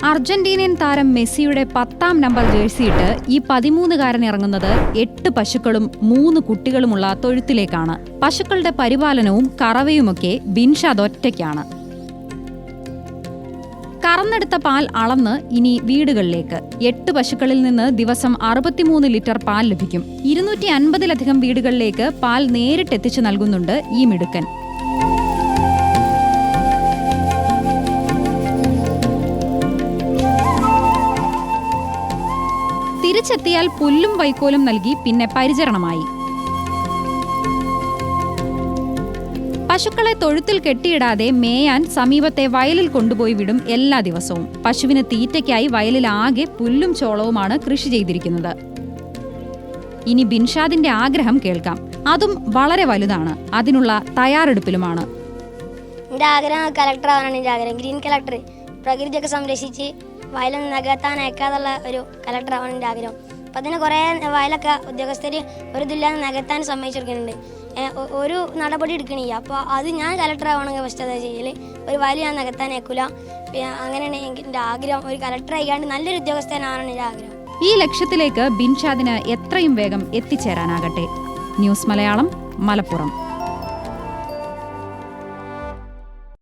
Argentinian താരം മെസ്സിയുടെ 10ാം number ജേഴ്സിയിട്ട് ഈ 13കാരൻ ഇറങ്ങുന്നത് 8 പശുക്കളും 3 കുട്ടികളുമുള്ള തൊഴുത്തിലേക്കാണ്. പശുക്കളുടെ പരിപാലനവും കറവയുമൊക്കെ ബിൻഷാദ് ഒറ്റയ്ക്കാണ്. കറന്നെടുത്ത പാൽ അളന്ന് ഇനി വീടുകളിലേക്ക്. 8 പശുക്കളിൽ നിന്ന് ദിവസം 63 ലിറ്റർ പാൽ ലഭിക്കും. 250-ലധികം വീടുകളിലേക്ക് പാൽ നേരിട്ടെത്തിച്ചു നൽകുന്നുണ്ട് ഈ മിടുക്കൻ. തിരിച്ചെത്തിയാൽ പുല്ലും വൈക്കോലും നൽകി പിന്നെ പരിചരണമായി. പശുക്കളെ തൊഴുത്തിൽ കെട്ടിയിടാതെ മേയാൻ സമീപത്തെ വയലിൽ കൊണ്ടുപോയി വിടും എല്ലാ ദിവസവും. പശുവിന് തീറ്റയ്ക്കായി വയലിൽ ആകെ പുല്ലും ചോളവുമാണ് കൃഷി ചെയ്തിരിക്കുന്നത്. ഇനി ബിൻഷാദിന്റെ ആഗ്രഹം കേൾക്കാം. അതും വളരെ വലുതാണ്. അതിനുള്ള തയ്യാറെടുപ്പിലുമാണ്. എൻ്റെ ആഗ്രഹം കളക്ടർ ആവാനാണ്. എൻ്റെ ആഗ്രഹം ഗ്രീൻ കളക്ടർ, പ്രകൃതിയൊക്കെ സംരക്ഷിച്ച് വയലൊന്നും നികത്താൻ അയക്കാതുള്ള ഒരു കളക്ടർ ആവാൻ എൻ്റെ ആഗ്രഹം. അപ്പം അതിന് കുറേ വയലൊക്കെ ഉദ്യോഗസ്ഥർ ഒരു ഇതില്ലാതെ നികത്താൻ സമ്മതിച്ചെടുക്കുന്നുണ്ട്. ഒരു നടപടി എടുക്കണില്ല. അപ്പോൾ അത് ഞാൻ കളക്ടർ ആവണമെങ്കിൽ ഫസ്റ്റ് അതാ ചെയ്യൽ. ഒരു വയൽ ഞാൻ നികത്താൻ അയക്കില്ല. അങ്ങനെയാണ് എൻ്റെ ആഗ്രഹം. ഒരു കളക്ടർ ആയിക്കാണ്ട് നല്ലൊരു ഉദ്യോഗസ്ഥനാവാനാണ് എൻ്റെ ആഗ്രഹം. ഈ ലക്ഷ്യത്തിലേക്ക് ബിൻഷാദിന് എത്രയും വേഗം എത്തിച്ചേരാനാകട്ടെ. ന്യൂസ് മലയാളം, മലപ്പുറം.